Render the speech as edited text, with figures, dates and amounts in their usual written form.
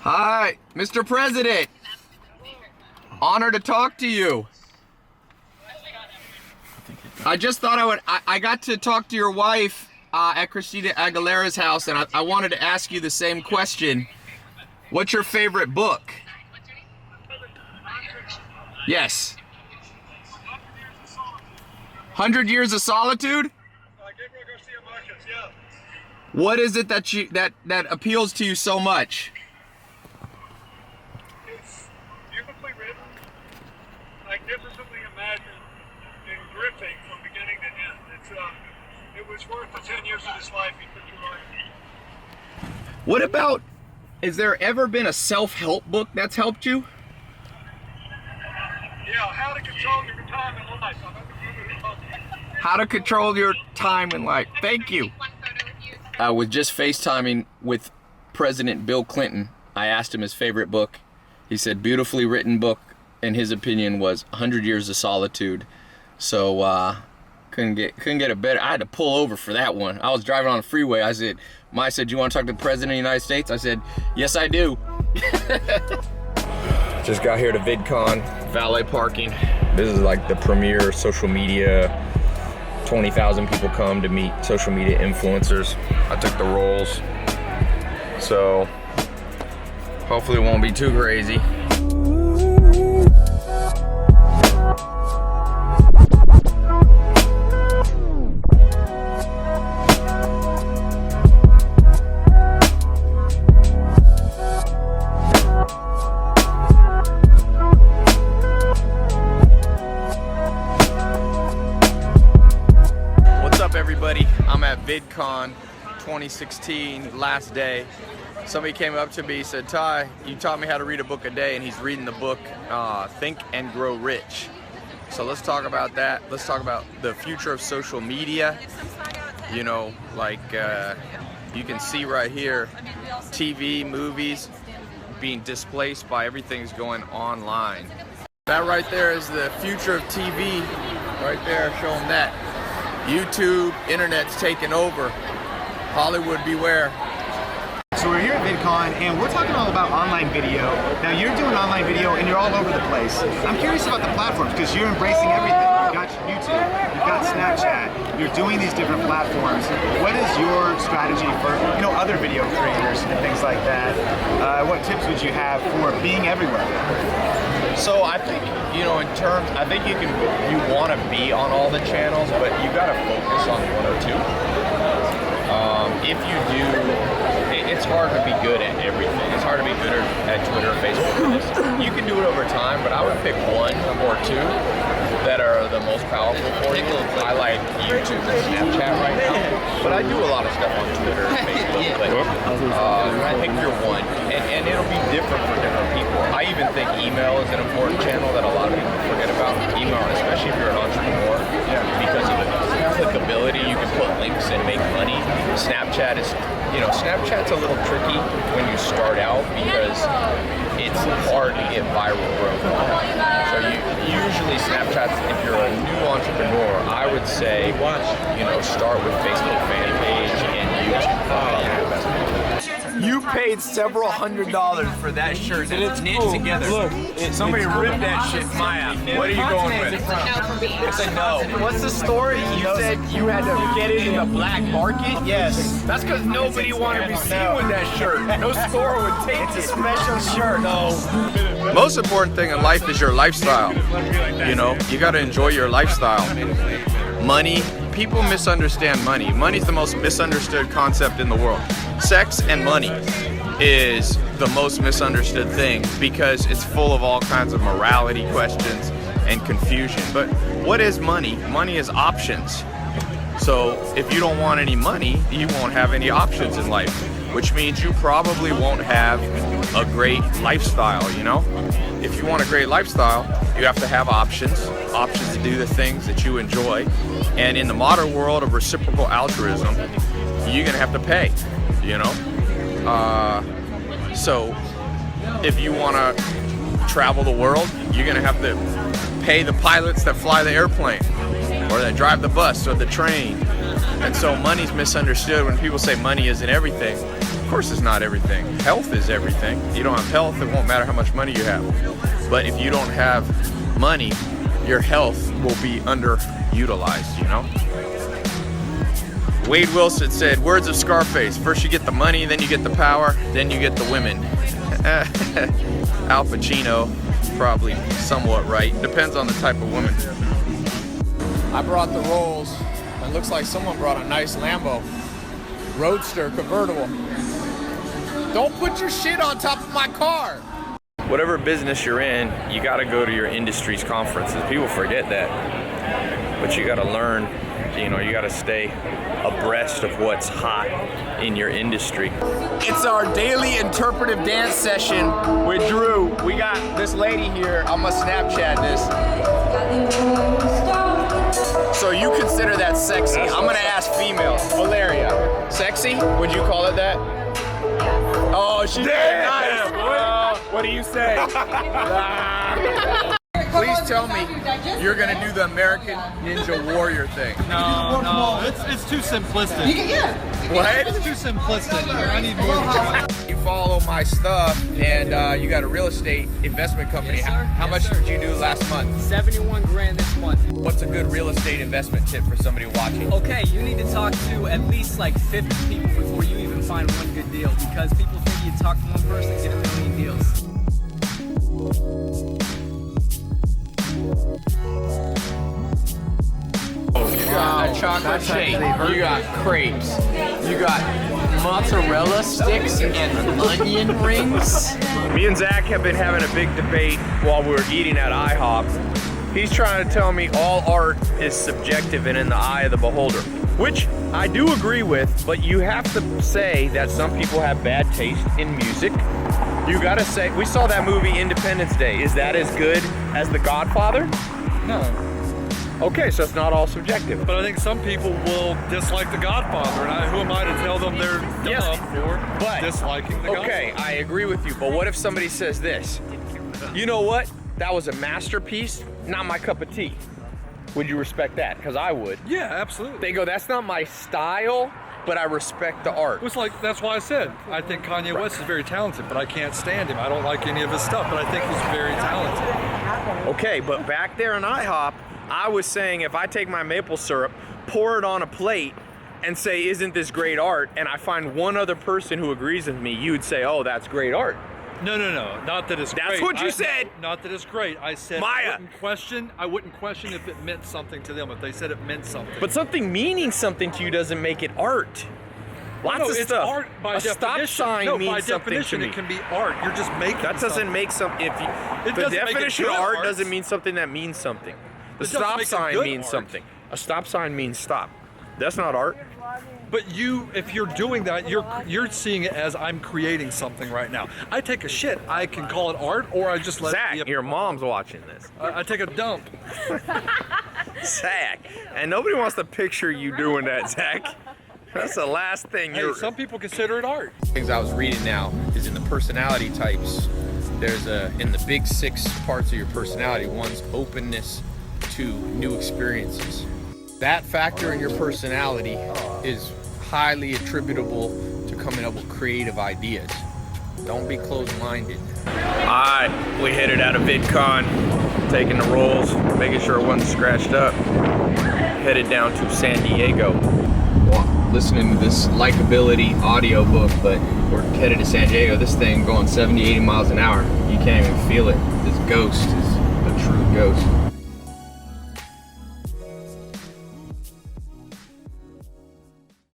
Hi, Mr. President. Honor to talk to you. I just thought I got to talk to your wife at Christina Aguilera's house, and I wanted to ask you the same question. What's your favorite book? Yes. 100 Years of Solitude? What is it that appeals to you so much? It's beautifully written, magnificently imagined, and gripping from beginning to end. It was worth the 10 years of his life he put through life. What about, has there ever been a self-help book that's helped you? Yeah, How to Control Your Time in Life. How to Control Your Time in Life. Thank you. I was just FaceTiming with President Bill Clinton. I asked him his favorite book. He said beautifully written book, in his opinion, was 100 Years of Solitude. So couldn't get a better. I had to pull over for that one. I was driving on the freeway. I said, "Maya said, you want to talk to the President of the United States?" I said, "Yes, I do." Just got here to VidCon, valet parking. This is like the premier social media. 20,000 people come to meet social media influencers. I took the rolls, so hopefully it won't be too crazy. Everybody, I'm at VidCon 2016, last day. Somebody came up to me and said, "Ty, you taught me how to read a book a day," and he's reading the book Think and Grow Rich. So let's talk about that. Let's talk about the future of social media. You know, like you can see right here, TV, movies being displaced by everything's going online. That right there is the future of TV. Right there, show them that. YouTube, internet's taking over. Hollywood, beware. So we're here at VidCon, and we're talking all about online video. Now you're doing online video, and you're all over the place. I'm curious about the platforms, because you're embracing everything. You've got YouTube, you've got Snapchat, you're doing these different platforms. What is your strategy for, other video creators and things like that? What tips would you have for being everywhere? So I think, I think you want to be on all the channels, but you got to focus on one or two. If you do, it's hard to be good at everything. It's hard to be good at Twitter, Facebook, You can do it over time, but I would pick one or two that are the most powerful for you. I like YouTube and Snapchat right now, but I do a lot of stuff on Twitter and Facebook, but I think you're one, and it'll be different for different people. I even think email is an important channel that a lot of people forget about. Email, especially if you're an entrepreneur, because of its applicability, you can put links and make money. Snapchat is, Snapchat's a little tricky when you start out because it's hard to get viral growth. So usually Snapchat, if you're a new entrepreneur, I would say, start with Facebook fan page and YouTube. You paid several $100s for that shirt that it's knit together. Look, somebody ripped that shit, Maya. What are you going with? It's a no for me. It's a no. What's the story? You said you had to get it in the black market? Yes. That's because nobody wanted to be seen with that shirt. No store would take it. It's a special shirt. No. Most important thing in life is your lifestyle. You got to enjoy your lifestyle. Money. People misunderstand money. Money's the most misunderstood concept in the world. Sex and money is the most misunderstood thing because it's full of all kinds of morality questions and confusion. But what is money? Money is options. So if you don't want any money, you won't have any options in life, which means you probably won't have a great lifestyle, If you want a great lifestyle, you have to have options to do the things that you enjoy. And in the modern world of reciprocal altruism, you're gonna have to pay, So if you wanna travel the world, you're gonna have to pay the pilots that fly the airplane, or that drive the bus or the train, And so money's misunderstood when people say money isn't everything. Of course it's not everything. Health is everything. You don't have health, it won't matter how much money you have. But if you don't have money, your health will be underutilized, you know? Wade Wilson said, words of Scarface, first you get the money, then you get the power, then you get the women. Al Pacino, probably somewhat right. Depends on the type of woman. I brought the rolls. It looks like someone brought a nice Lambo. Roadster convertible. Don't put your shit on top of my car. Whatever business you're in, you gotta go to your industry's conferences. People forget that. But you gotta learn, you know, you gotta stay abreast of what's hot in your industry. It's our daily interpretive dance session with Drew. We got this lady here. I'm gonna Snapchat this. So you consider that sexy. I'm gonna ask female. Valeria, sexy? Would you call it that? Oh, she did. Nice. What do you say? Please tell me you're gonna do the American Ninja Warrior thing. No, it's too simplistic. What? It's too simplistic. I need more than one. You follow my stuff, and you got a real estate investment company. Yes, sir. How much did you do last month? 71 grand this month. What's a good real estate investment tip for somebody watching? Okay, you need to talk to at least like 50 people before you even find one good deal, because people think you talk to one person and get a million deals. You got a chocolate shake, you got crepes, you got mozzarella sticks and onion rings. Me and Zach have been having a big debate while we were eating at IHOP. He's trying to tell me all art is subjective and in the eye of the beholder, which I do agree with, but you have to say that some people have bad taste in music. You gotta say, we saw that movie Independence Day. Is that as good as The Godfather? No. Okay, so it's not all subjective. But I think some people will dislike The Godfather, and who am I to tell them they're dumb for disliking The Godfather? Okay, I agree with you, but what if somebody says this? You know what? That was a masterpiece, not my cup of tea. Would you respect that? Because I would. Yeah, absolutely. They go, that's not my style, but I respect the art. It was like, that's why I said, I think Kanye West is very talented, but I can't stand him. I don't like any of his stuff, but I think he's very talented. Okay, but back there in IHOP, I was saying if I take my maple syrup, pour it on a plate, and say, isn't this great art? And I find one other person who agrees with me, you'd say, oh, that's great art. No, not that it's great. That's what you said. Not that it's great. I said Maya. I wouldn't question if it meant something to them, if they said it meant something. But something meaning something to you doesn't make it art. Lots of it's stuff. Art by a definition. stop sign no, means by something definition, to me. it can be art. You're just making That doesn't something. make some. If you, It the doesn't make it definition of good art art. doesn't mean something that means something. The It doesn't stop make it sign good means art. something. A stop sign means stop. That's not art. But if you're doing that, you're seeing it as I'm creating something right now. I take a shit. I can call it art, or I just let Zach, it be. your mom's watching this. I take a dump. Zach, and nobody wants to picture you doing that, Zach. That's the last thing Hey, some people consider it art. Things I was reading now is in the personality types. There's in the big 6 parts of your personality. One's openness to new experiences. That factor in your personality is highly attributable to coming up with creative ideas. Don't be closed-minded. Alright, we headed out of VidCon, taking the rolls, making sure it wasn't scratched up. Headed down to San Diego. Listening to this likability audiobook, but we're headed to San Diego. This thing going 70, 80 miles an hour. You can't even feel it. This ghost is a true ghost.